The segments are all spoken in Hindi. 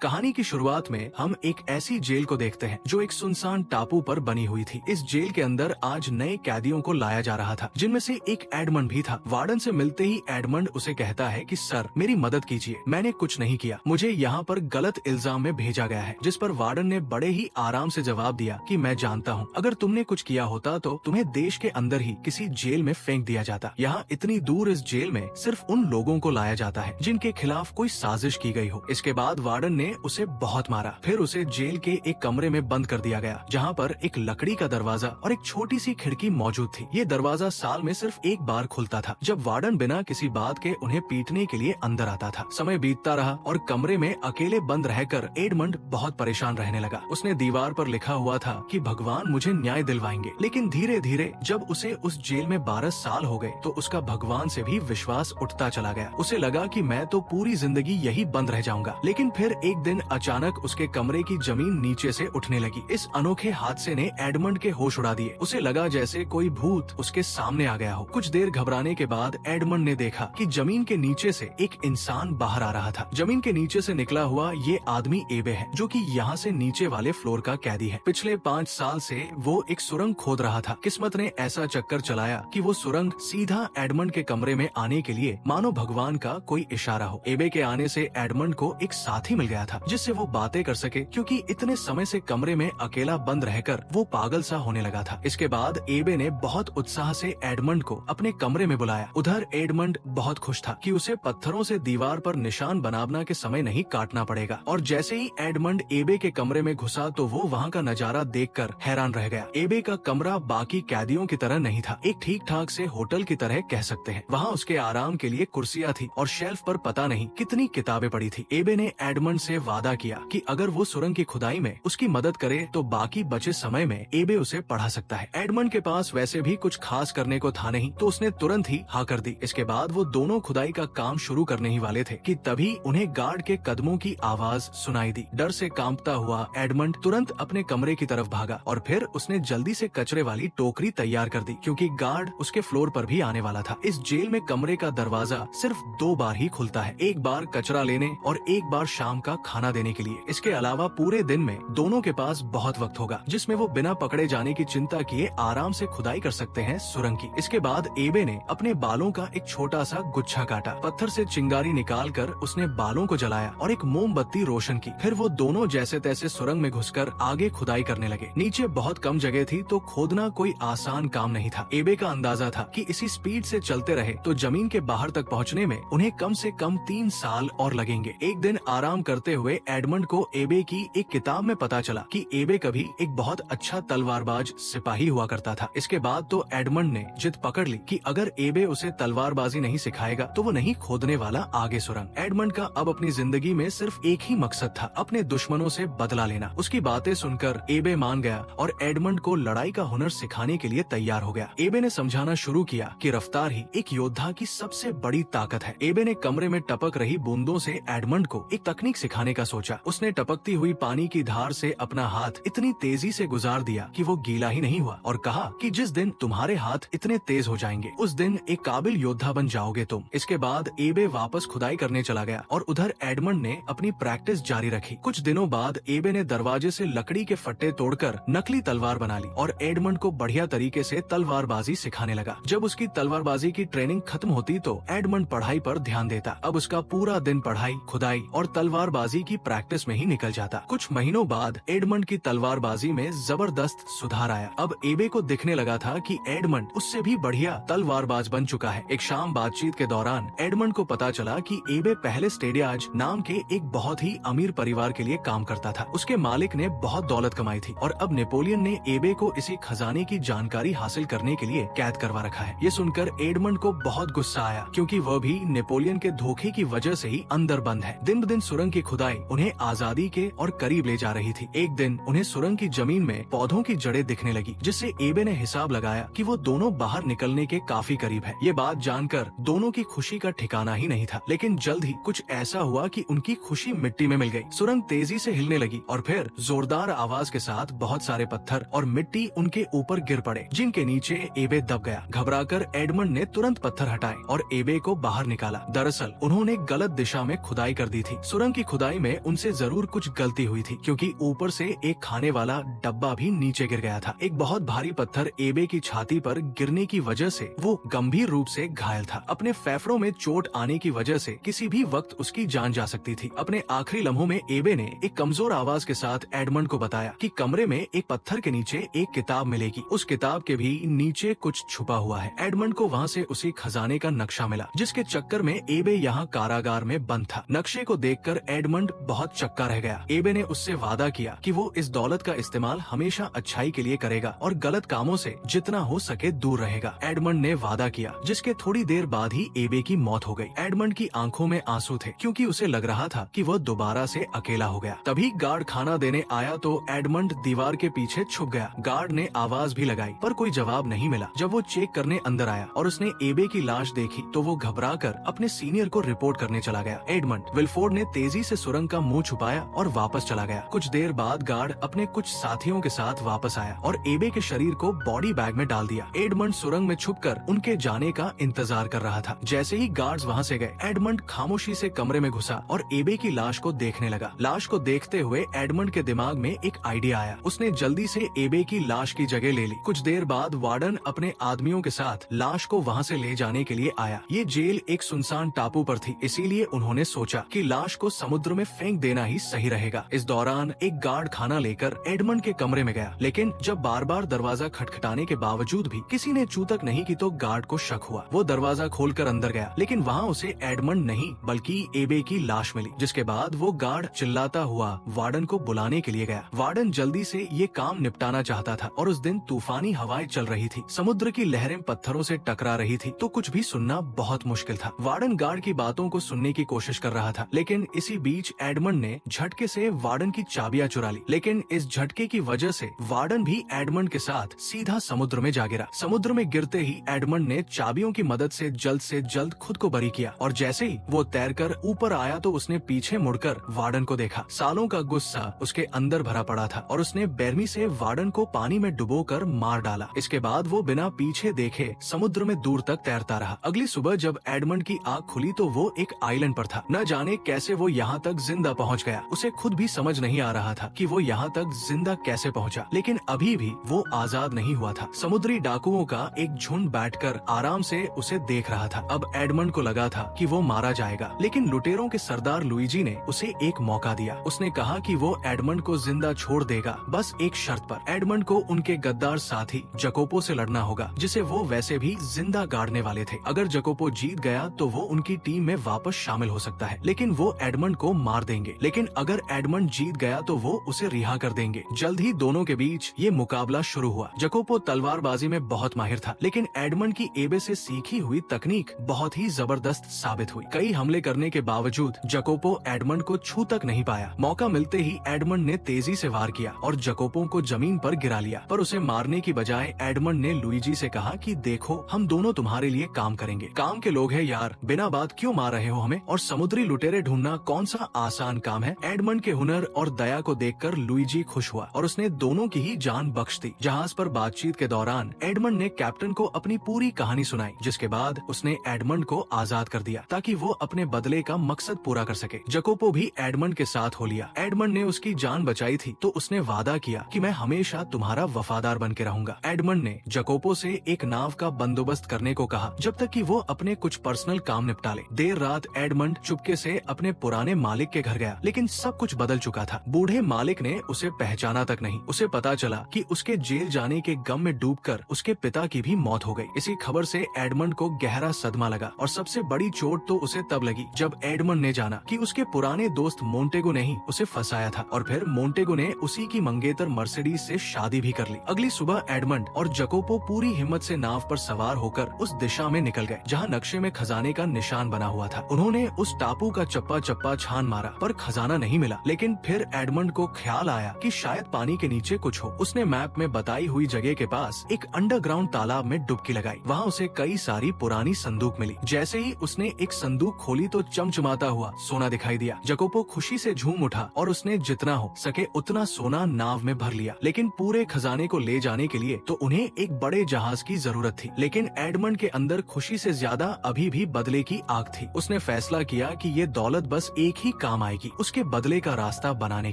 कहानी की शुरुआत में हम एक ऐसी जेल को देखते हैं जो एक सुनसान टापू पर बनी हुई थी। इस जेल के अंदर आज नए कैदियों को लाया जा रहा था, जिनमें से एक एडमंड भी था। वार्डन से मिलते ही एडमंड उसे कहता है कि सर, मेरी मदद कीजिए, मैंने कुछ नहीं किया, मुझे यहाँ पर गलत इल्जाम में भेजा गया है। जिस पर वार्डन ने बड़े ही आराम से जवाब दिया कि मैं जानता हूँ, अगर तुमने कुछ किया होता तो तुम्हें देश के अंदर ही किसी जेल में फेंक दिया जाता। यहाँ इतनी दूर इस जेल में सिर्फ उन लोगों को लाया जाता है जिनके खिलाफ कोई साजिश की गई हो। इसके बाद वार्डन ने उसे बहुत मारा, फिर उसे जेल के एक कमरे में बंद कर दिया गया, जहाँ पर एक लकड़ी का दरवाजा और एक छोटी सी खिड़की मौजूद थी। ये दरवाजा साल में सिर्फ एक बार खुलता था, जब वार्डन बिना किसी बात के उन्हें पीटने के लिए अंदर आता था। समय बीतता रहा और कमरे में अकेले बंद रहकर एडमंड बहुत परेशान रहने लगा। उसने दीवार पर लिखा हुआ था कि भगवान मुझे न्याय दिलवाएंगे, लेकिन धीरे धीरे जब उसे उस जेल में 12 साल हो गए तो उसका भगवान से भी विश्वास उठता चला गया। उसे लगा कि मैं तो पूरी जिंदगी यही बंद रह जाऊंगा। लेकिन फिर एक दिन अचानक उसके कमरे की जमीन नीचे से उठने लगी। इस अनोखे हादसे ने एडमंड के होश उड़ा दिए। उसे लगा जैसे कोई भूत उसके सामने आ गया हो। कुछ देर घबराने के बाद एडमंड ने देखा कि जमीन के नीचे से एक इंसान बाहर आ रहा था। जमीन के नीचे से निकला हुआ ये आदमी एबे है, जो कि यहाँ से नीचे वाले फ्लोर का कैदी है। पिछले 5 साल से वो एक सुरंग खोद रहा था। किस्मत ने ऐसा चक्कर चलाया कि वो सुरंग सीधा एडमंड के कमरे में आने के लिए मानो भगवान का कोई इशारा हो। एबे के आने से एडमंड को एक साथी मिल गया था, जिससे वो बातें कर सके, क्योंकि इतने समय से कमरे में अकेला बंद रहकर वो पागल सा होने लगा था। इसके बाद एबे ने बहुत उत्साह से एडमंड को अपने कमरे में बुलाया। उधर एडमंड बहुत खुश था कि उसे पत्थरों से दीवार पर निशान बनाना के समय नहीं काटना पड़ेगा। और जैसे ही एडमंड एबे के कमरे में घुसा तो वो वहाँ का नजारा देखकर हैरान रह गया। एबे का कमरा बाकी कैदियों की तरह नहीं था, एक ठीक ठाक से होटल की तरह कह सकते हैं। वहाँ उसके आराम के लिए कुर्सियाँ थी और शेल्फ पर पता नहीं कितनी किताबें पड़ी थी। एबे ने एडमंड से वादा किया कि अगर वो सुरंग की खुदाई में उसकी मदद करे तो बाकी बचे समय में एबे उसे पढ़ा सकता है। एडमंड के पास वैसे भी कुछ खास करने को था नहीं, तो उसने तुरंत ही हाँ कर दी। इसके बाद वो दोनों खुदाई का काम शुरू करने ही वाले थे कि तभी उन्हें गार्ड के कदमों की आवाज सुनाई दी। डर से कांपता हुआ एडमंड तुरंत अपने कमरे की तरफ भागा और फिर उसने जल्दी से कचरे वाली टोकरी तैयार कर दी, क्योंकि गार्ड उसके फ्लोर पर भी आने वाला था। इस जेल में कमरे का दरवाजा सिर्फ 2 बार ही खुलता है, एक बार कचरा लेने और एक बार शाम का खाना देने के लिए। इसके अलावा पूरे दिन में दोनों के पास बहुत वक्त होगा, जिसमें वो बिना पकड़े जाने की चिंता किए आराम से खुदाई कर सकते हैं सुरंग की। इसके बाद एबे ने अपने बालों का एक छोटा सा गुच्छा काटा, पत्थर से चिंगारी निकाल कर उसने बालों को जलाया और एक मोमबत्ती रोशन की। फिर वो दोनों जैसे तैसे सुरंग में घुसकर आगे खुदाई करने लगे। नीचे बहुत कम जगह थी, तो खोदना कोई आसान काम नहीं था। एबे का अंदाजा था कि इसी स्पीड से चलते रहे तो जमीन के बाहर तक पहुँचने में उन्हें कम से कम 3 साल और लगेंगे। एक दिन आराम करते हुए एडमंड को एबे की एक किताब में पता चला कि एबे कभी एक बहुत अच्छा तलवारबाज सिपाही हुआ करता था। इसके बाद तो एडमंड ने जिद पकड़ ली कि अगर एबे उसे तलवारबाजी नहीं सिखाएगा तो वो नहीं खोदने वाला आगे सुरंग। एडमंड का अब अपनी जिंदगी में सिर्फ एक ही मकसद था, अपने दुश्मनों से बदला लेना। उसकी बातें सुनकर एबे मान गया और एडमंड को लड़ाई का हुनर सिखाने के लिए तैयार हो गया। एबे ने समझाना शुरू किया कि रफ्तार ही एक योद्धा की सबसे बड़ी ताकत है। एबे ने कमरे में टपक रही बूंदों से एडमंड को एक तकनीक सिखाने का सोचा। उसने टपकती हुई पानी की धार से अपना हाथ इतनी तेजी से गुजार दिया कि वो गीला ही नहीं हुआ, और कहा कि जिस दिन तुम्हारे हाथ इतने तेज हो जाएंगे उस दिन एक काबिल योद्धा बन जाओगे तुम। इसके बाद एबे वापस खुदाई करने चला गया और उधर एडमंड ने अपनी प्रैक्टिस जारी रखी। कुछ दिनों बाद एबे ने दरवाजे से लकड़ी के फट्टे तोड़कर नकली तलवार बना ली और एडमंड को बढ़िया तरीके से तलवारबाजी सिखाने लगा। जब उसकी तलवारबाजी की ट्रेनिंग खत्म होती तो एडमंड पढ़ाई पर ध्यान देता। अब उसका पूरा दिन पढ़ाई, खुदाई और तलवारबाजी की प्रैक्टिस में ही निकल जाता। कुछ महीनों बाद एडमंड की तलवारबाजी में जबरदस्त सुधार आया। अब एबे को दिखने लगा था कि एडमंड उससे भी बढ़िया तलवारबाज बन चुका है। एक शाम बातचीत के दौरान एडमंड को पता चला कि एबे पहले स्टेडियाज नाम के एक बहुत ही अमीर परिवार के लिए काम करता था। उसके मालिक ने बहुत दौलत कमाई थी और अब नेपोलियन ने एबे को इसी खजाने की जानकारी हासिल करने के लिए कैद करवा रखा है। ये सुनकर एडमंड को बहुत गुस्सा आया, क्योंकि वह भी नेपोलियन के धोखे की वजह से ही अंदर बंद है। दिन ब दिन सुरंग की खुदाई उन्हें आजादी के और करीब ले जा रही थी। एक दिन उन्हें सुरंग की जमीन में पौधों की जड़ें दिखने लगी, जिससे एबे ने हिसाब लगाया कि वो दोनों बाहर निकलने के काफी करीब है। ये बात जानकर दोनों की खुशी का ठिकाना ही नहीं था। लेकिन जल्द ही कुछ ऐसा हुआ कि उनकी खुशी मिट्टी में मिल गई। सुरंग तेजी से हिलने लगी और फिर जोरदार आवाज के साथ बहुत सारे पत्थर और मिट्टी उनके ऊपर गिर पड़े, जिनके नीचे एबे दब गया। घबराकर एडमंड ने तुरंत पत्थर हटाए और एबे को बाहर निकाला। दरअसल उन्होंने गलत दिशा में खुदाई कर दी थी। सुरंग की खुदाई खुदाई में उनसे जरूर कुछ गलती हुई थी, क्योंकि ऊपर से एक खाने वाला डब्बा भी नीचे गिर गया था। एक बहुत भारी पत्थर एबे की छाती पर गिरने की वजह से वो गंभीर रूप से घायल था। अपने फेफड़ों में चोट आने की वजह से किसी भी वक्त उसकी जान जा सकती थी। अपने आखिरी लम्हों में एबे ने एक कमजोर आवाज के साथ एडमंड को बताया कि कमरे में एक पत्थर के नीचे एक किताब मिलेगी, उस किताब के भी नीचे कुछ छुपा हुआ है। एडमंड को वहाँ से उसी खजाने का नक्शा मिला, जिसके चक्कर में एबे यहाँ कारागार में बंद था। नक्शे को देखकर एडमंड बहुत चक्का रह गया। एबे ने उससे वादा किया कि वो इस दौलत का इस्तेमाल हमेशा अच्छाई के लिए करेगा और गलत कामों से जितना हो सके दूर रहेगा। एडमंड ने वादा किया, जिसके थोड़ी देर बाद ही एबे की मौत हो गई। एडमंड की आंखों में आंसू थे, क्योंकि उसे लग रहा था कि वह दोबारा से अकेला हो गया। तभी गार्ड खाना देने आया तो एडमंड दीवार के पीछे छुप गया। गार्ड ने आवाज भी लगाई, पर कोई जवाब नहीं मिला। जब वो चेक करने अंदर आया और उसने एबे की लाश देखी तो वो घबराकर अपने सीनियर को रिपोर्ट करने चला गया। एडमंड विल्फोर्ड ने तेजी से सुरंग का मुंह छुपाया और वापस चला गया। कुछ देर बाद गार्ड अपने कुछ साथियों के साथ वापस आया और एबे के शरीर को बॉडी बैग में डाल दिया। एडमंड सुरंग में छुपकर उनके जाने का इंतजार कर रहा था। जैसे ही गार्ड्स वहाँ से गए, एडमंड खामोशी से कमरे में घुसा और एबे की लाश को देखने लगा। लाश को देखते हुए एडमंड के दिमाग में एक आइडिया आया। उसने जल्दी से एबे की लाश की जगह ले ली। कुछ देर बाद वार्डन अपने आदमियों के साथ लाश को वहाँ से ले जाने के लिए आया। ये जेल एक सुनसान टापू पर थी, इसीलिए उन्होंने सोचा कि लाश को समुद्र में फेंक देना ही सही रहेगा। इस दौरान एक गार्ड खाना लेकर एडमंड के कमरे में गया, लेकिन जब बार बार दरवाजा खटखटाने के बावजूद भी किसी ने चूतक नहीं की तो गार्ड को शक हुआ। वो दरवाजा खोलकर अंदर गया, लेकिन वहाँ उसे एडमंड नहीं बल्कि एबे की लाश मिली। जिसके बाद वो गार्ड चिल्लाता हुआ वार्डन को बुलाने के लिए गया। वार्डन जल्दी से ये काम निपटाना चाहता था और उस दिन तूफानी हवाएं चल रही थी। समुद्र की लहरें पत्थरों से टकरा रही थी, तो कुछ भी सुनना बहुत मुश्किल था। वार्डन गार्ड की बातों को सुनने की कोशिश कर रहा था, लेकिन इसी बीच एडमंड ने झटके से वार्डन की चाबियां चुरा ली। लेकिन इस झटके की वजह से वार्डन भी एडमंड के साथ सीधा समुद्र में जा गिरा। समुद्र में गिरते ही एडमंड ने चाबियों की मदद से जल्द खुद को बरी किया और जैसे ही वो तैरकर ऊपर आया तो उसने पीछे मुड़कर वार्डन को देखा। सालों का गुस्सा उसके अंदर भरा पड़ा था और उसने बेरमी से वार्डन को पानी में डुबोकर मार डाला। इसके बाद वो बिना पीछे देखे समुद्र में दूर तक तैरता रहा। अगली सुबह जब एडमंड की आँख खुली तो वो एक आइलैंड पर था। न जाने कैसे वो यहाँ तक जिंदा पहुँच गया। उसे खुद भी समझ नहीं आ रहा था कि वो यहाँ तक जिंदा कैसे पहुँचा, लेकिन अभी भी वो आजाद नहीं हुआ था। समुद्री डाकुओं का एक झुंड बैठकर आराम से उसे देख रहा था। अब एडमंड को लगा था कि वो मारा जाएगा, लेकिन लुटेरों के सरदार लुइजी ने उसे एक मौका दिया। उसने कहा कि वो एडमंड को जिंदा छोड़ देगा, बस एक शर्त पर। एडमंड को उनके गद्दार साथी जकोपो से लड़ना होगा, जिसे वो वैसे भी जिंदा गाड़ने वाले थे। अगर जकोपो जीत गया तो वो उनकी टीम में वापस शामिल हो सकता है, लेकिन वो एडमंड को मार देंगे। लेकिन अगर एडमंड जीत गया तो वो उसे रिहा कर देंगे। जल्द ही दोनों के बीच ये मुकाबला शुरू हुआ। जकोपो तलवारबाजी में बहुत माहिर था, लेकिन एडमंड की एबे से सीखी हुई तकनीक बहुत ही जबरदस्त साबित हुई। कई हमले करने के बावजूद जकोपो एडमंड को छू तक नहीं पाया। मौका मिलते ही एडमंड ने तेजी से वार किया और जकोपो को जमीन पर गिरा लिया, पर उसे मारने की बजाय एडमंड ने लुइजी से कहा कि देखो, हम दोनों तुम्हारे लिए काम करेंगे। काम के लोग हैं यार, बिना बात क्यों मार रहे हो हमें? और समुद्री लुटेरे ढूंढना कौन सा आसान काम है? एडमंड के हुनर और दया को देखकर लुइजी खुश हुआ और उसने दोनों की ही जान बख्श दी। जहाज पर बातचीत के दौरान एडमंड ने कैप्टन को अपनी पूरी कहानी सुनाई, जिसके बाद उसने एडमंड को आजाद कर दिया ताकि वो अपने बदले का मकसद पूरा कर सके। जकोपो भी एडमंड के साथ हो लिया। एडमंड ने उसकी जान बचाई थी तो उसने वादा किया कि मैं हमेशा तुम्हारा वफादार बन के रहूंगा। एडमंड ने जकोपो से एक नाव का बंदोबस्त करने को कहा जब तक कि वो अपने कुछ पर्सनल काम निपटा ले। देर रात एडमंड चुपके से अपने पुराने मालिक के घर गया, लेकिन सब कुछ बदल चुका था। बूढ़े मालिक ने उसे पहचाना तक नहीं। उसे पता चला कि उसके जेल जाने के गम में डूबकर उसके पिता की भी मौत हो गई। इसी खबर से एडमंड को गहरा सदमा लगा और सबसे बड़ी चोट तो उसे तब लगी जब एडमंड ने जाना कि उसके पुराने दोस्त मोंटेगो ने ही उसे फंसाया था और फिर मोंटेगो ने उसी की मंगेतर मर्सिडीज से शादी भी कर ली। अगली सुबह एडमंड और जकोपो पूरी हिम्मत से नाव पर सवार होकर उस दिशा में निकल गए जहाँ नक्शे में खजाने का निशान बना हुआ था। उन्होंने उस टापू का चप्पा चप्पा छान मारा, पर खजाना नहीं मिला। लेकिन फिर एडमंड को ख्याल आया कि शायद पानी के नीचे कुछ हो। उसने मैप में बताई हुई जगह के पास एक अंडरग्राउंड तालाब में डुबकी लगाई। वहाँ उसे कई सारी पुरानी संदूक मिली। जैसे ही उसने एक संदूक खोली तो चमचमाता हुआ सोना दिखाई दिया। जकोपो खुशी से झूम उठा और उसने जितना हो सके उतना सोना नाव में भर लिया। लेकिन पूरे खजाने को ले जाने के लिए तो उन्हें एक बड़े जहाज की जरूरत थी। लेकिन एडमंड के अंदर खुशी से ज्यादा अभी भी बदले की आग थी। उसने फैसला किया कि ये दौलत बस एक ही काम आएगी उसके बदले का रास्ता बनाने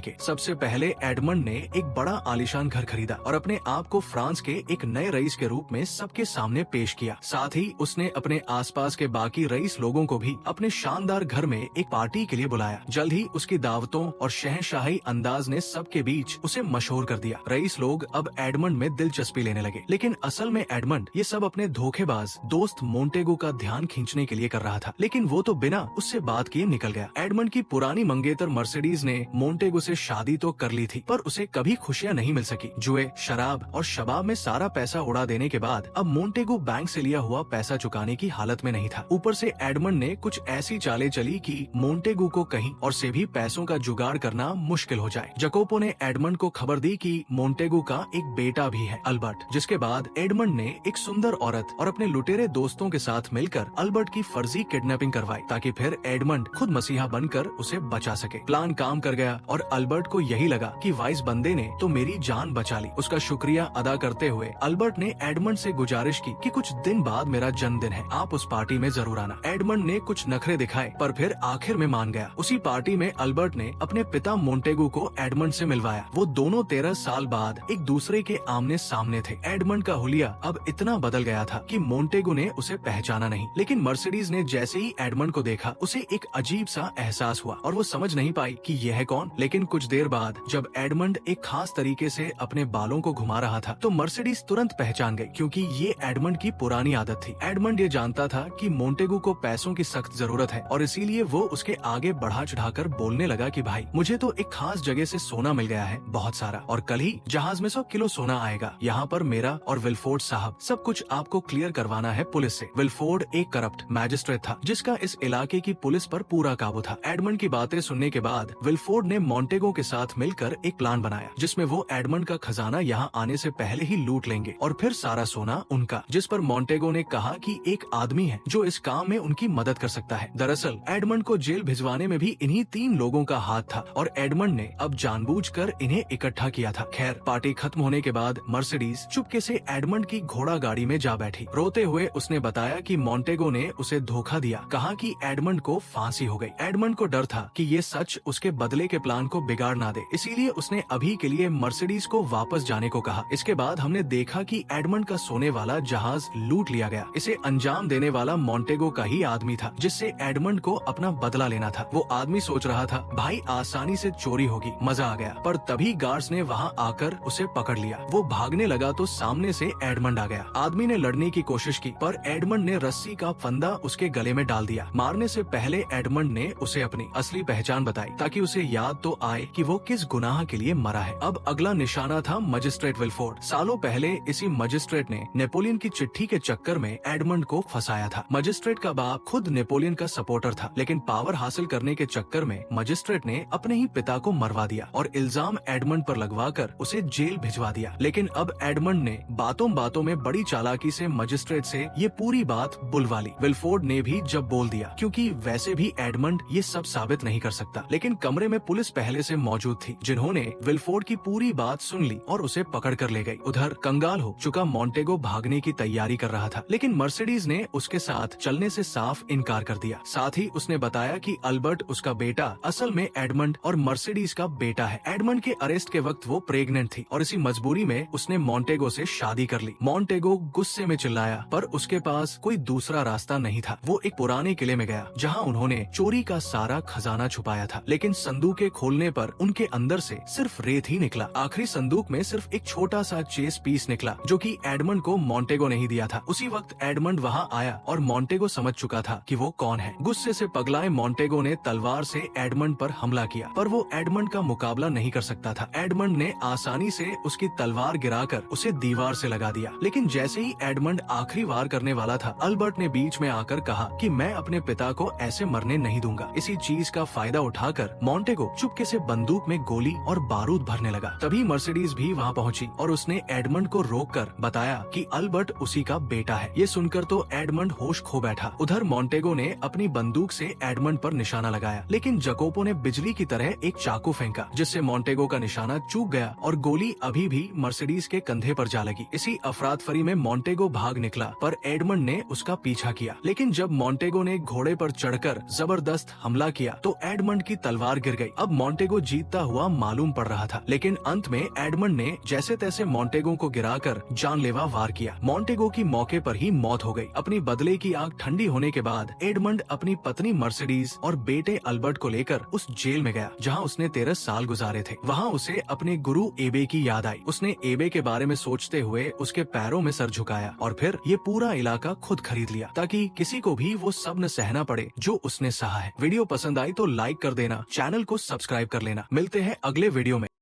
के। सबसे पहले एडमंड ने एक बड़ा आलीशान घर खरीदा और अपने आप को फ्रांस के एक नए रईस के रूप में सबके सामने पेश किया। साथ ही उसने अपने आसपास के बाकी रईस लोगों को भी अपने शानदार घर में एक पार्टी के लिए बुलाया। जल्द ही उसकी दावतों और शहंशाही अंदाज ने सबके बीच उसे मशहूर कर दिया। रईस लोग अब एडमंड में दिलचस्पी लेने लगे, लेकिन असल में एडमंड ये सब अपने धोखेबाज दोस्त मोंटेगो का ध्यान खींचने के लिए कर रहा था, लेकिन वो तो बिना उससे बात किए निकल गया। एडमंड की पुरानी मंगेतर मर्सिडीज ने मोंटेगो से शादी तो कर ली थी, पर उसे कभी खुशियां नहीं मिल सकी। जुए, शराब और शबाब में सारा पैसा उड़ा देने के बाद अब मोंटेगो बैंक से लिया हुआ पैसा चुकाने की हालत में नहीं था। ऊपर से एडमंड ने कुछ ऐसी चालें चली कि मोंटेगो को कहीं और से भी पैसों का जुगाड़ करना मुश्किल हो जाए। जकोपो ने एडमंड को खबर दी कि मोंटेगो का एक बेटा भी है, अल्बर्ट, जिसके बाद एडमंड ने एक सुंदर औरत और अपने लुटेरे दोस्तों के साथ मिलकर अल्बर्ट की फर्जी किडनैपिंग करवाई, ताकि फिर एडमंड खुद मसीहा बनकर उसे बचा सके। प्लान काम कर गया और अल्बर्ट को यही लगा कि वाइस बंदे ने तो मेरी जान बचा ली। उसका शुक्रिया अदा करते हुए अल्बर्ट ने एडमंड से गुजारिश की कि कुछ दिन बाद मेरा जन्मदिन है, आप उस पार्टी में जरूर आना। एडमंड ने कुछ नखरे दिखाए पर फिर आखिर में मान गया। उसी पार्टी में अल्बर्ट ने अपने पिता मोंटेगो को एडमंड से मिलवाया। वो दोनों 13 साल बाद एक दूसरे के आमने सामने थे। एडमंड का हुलिया अब इतना बदल गया था कि मोंटेगो ने उसे पहचाना नहीं, लेकिन मर्सिडीज ने जैसे ही एडमंड को देखा उसे एक अजीब सा एहसास हुआ और वो समझ नहीं पाई कि यह है कौन। लेकिन कुछ देर बाद जब एडमंड एक खास तरीके से अपने बालों को घुमा रहा था तो मर्सिडीज तुरंत पहचान गई, क्योंकि ये एडमंड की पुरानी आदत थी। एडमंड ये जानता था कि मोंटेगो को पैसों की सख्त जरूरत है और इसीलिए वो उसके आगे बढ़ा चढ़ाकर बोलने लगा कि भाई, मुझे तो एक खास जगह से सोना मिल गया है, बहुत सारा, और कल ही जहाज में 100 किलो सोना आएगा। यहाँ पर मेरा और विल्फोर्ड साहब सब कुछ आपको क्लियर करवाना है पुलिस से। विल्फोर्ड एक करप्ट मैजिस्ट्रेट था जिसका इस इलाके की पुलिस पर पूरा काबू था। एडमंड की बातें सुनने के बाद विल्फोर्ड ने मोंटेगो के साथ मिलकर एक प्लान बनाया जिसमें वो एडमंड का खजाना यहाँ आने से पहले ही लूट लेंगे और फिर सारा सोना उनका। जिस पर मोंटेगो ने कहा कि एक आदमी है जो इस काम में उनकी मदद कर सकता है। दरअसल एडमंड को जेल भिजवाने में भी इन्हीं 3 लोगों का हाथ था और एडमंड ने अब जानबूझकर इन्हें इकट्ठा किया था। खैर, पार्टी खत्म होने के बाद मर्सिडीज चुपके से एडमंड की घोड़ा गाड़ी में जा बैठी। रोते हुए उसने बताया कि मोंटेगो ने उसे धोखा दिया, कहा कि एडमंड को फांसी हो गई। एडमंड को डर था कि ये सच उसके बदले के प्लान को बिगाड़ ना दे, इसीलिए उसने अभी के लिए मर्सिडीज को वापस जाने को कहा। इसके बाद हमने देखा कि एडमंड का सोने वाला जहाज लूट लिया गया। इसे अंजाम देने वाला मोंटेगो का ही आदमी था जिससे एडमंड को अपना बदला लेना था। वो आदमी सोच रहा था भाई आसानी से चोरी होगी, मजा आ गया, पर तभी गार्ड्स ने वहाँ आकर उसे पकड़ लिया। वो भागने लगा तो सामने से एडमंड आ गया। आदमी ने लड़ने की कोशिश की पर एडमंड ने रस्सी का फंदा उसके गले में डाल दिया। मारने से पहले एडमंड ने उसे अपनी असली पहचान बताई ताकि उसे याद तो आए कि वो किस गुनाह के लिए मरा है। अब अगला निशाना था मजिस्ट्रेट विल्फोर्ड। सालों पहले इसी मजिस्ट्रेट ने नेपोलियन की चिट्ठी के चक्कर में एडमंड को फंसाया था। मजिस्ट्रेट का बाप खुद नेपोलियन का सपोर्टर था, लेकिन पावर हासिल करने के चक्कर में मजिस्ट्रेट ने अपने ही पिता को मरवा दिया और इल्जाम एडमंड पर लगवाकर उसे जेल भिजवा दिया। लेकिन अब एडमंड ने बातों बातों में बड़ी चालाकी से मजिस्ट्रेट से ये पूरी बात बुलवा ली। विल्फोर्ड ने भी जब बोल दिया, क्योंकि वैसे भी एडमंड ये सब साबित नहीं कर सकता। लेकिन कमरे में पुलिस पहले से मौजूद थी, जिन्होंने विल्फोर्ड की पूरी बात सुन ली और उसे पकड़ कर ले गई। उधर कंगाल हो चुका मोंटेगो भागने की तैयारी कर रहा था, लेकिन मर्सिडीज ने उसके साथ चलने से साफ इनकार कर दिया। साथ ही उसने बताया कि अल्बर्ट उसका बेटा असल में एडमंड और मर्सिडीज का बेटा है। एडमंड के अरेस्ट के वक्त वो प्रेग्नेंट थी और इसी मजबूरी में उसने मोंटेगो से शादी कर ली। मोंटेगो गुस्से में चिल्लाया, पर उसके पास कोई दूसरा रास्ता नहीं था। वो एक पुराने किले में गया जहाँ उन्होंने चोरी का सारा खजाना छुपाया था, लेकिन संदूकें खोलने पर उनके अंदर से सिर्फ रेत ही निकला। आखिरी संदूक में सिर्फ एक छोटा सा चेस पीस निकला जो कि एडमंड को मोंटेगो ने ही दिया था। उसी वक्त एडमंड वहाँ आया और मोंटेगो समझ चुका था कि वो कौन है। गुस्से से पगलाए मोंटेगो ने तलवार से एडमंड पर हमला किया, पर वो एडमंड का मुकाबला नहीं कर सकता था। एडमंड ने आसानी से उसकी तलवार गिराकर उसे दीवार से लगा दिया। लेकिन जैसे ही एडमंड आखिरी वार करने वाला था, अल्बर्ट ने बीच में आकर कहा कि मैं अपने पिता को ऐसे मरने नहीं दूंगा। इसी चीज का फायदा उठाकर मोंटेगो चुपके से बंदूक में गोली और बारूद भरने लगा। तभी मर्सिडीज भी वहाँ पहुँची और उसने एडमंड को रोककर बताया कि अल्बर्ट उसी का बेटा है। ये सुनकर तो एडमंड होश खो बैठा। उधर मोंटेगो ने अपनी बंदूक से एडमंड पर निशाना लगाया, लेकिन जकोपो ने बिजली की तरह एक चाकू फेंका जिससे मोंटेगो का निशाना चूक गया और गोली अभी भी मर्सिडीज के कंधे पर जा लगी। इसी अफरातफरी में मोंटेगो भाग निकला, पर एडमंड ने उसका पीछा किया। लेकिन जब मोंटेगो ने घोड़े पर चढ़कर जबरदस्त हमला किया तो एडमंड की तलवार गिर गई। अब मॉन्टेगो जीतता हुआ मालूम पड़ रहा था, लेकिन अंत में एडमंड ने जैसे तैसे मॉन्टेगो को गिराकर जानलेवा वार किया। मॉन्टेगो की मौके पर ही मौत हो गई। अपनी बदले की आग ठंडी होने के बाद एडमंड अपनी पत्नी मर्सिडीज और बेटे अल्बर्ट को लेकर उस जेल में गया जहां उसने 13 साल गुजारे थे। वहां उसे अपने गुरु एबे की याद आई। उसने एबे के बारे में सोचते हुए उसके पैरों में सर झुकाया और फिर ये पूरा इलाका खुद खरीद लिया ताकि किसी को भी वो सब न सहना पड़े जो उसने सहा है। वीडियो पसंद आई तो लाइक कर देना, चैनल को सब्सक्राइब कर लेना। मिलते हैं अगले वीडियो में।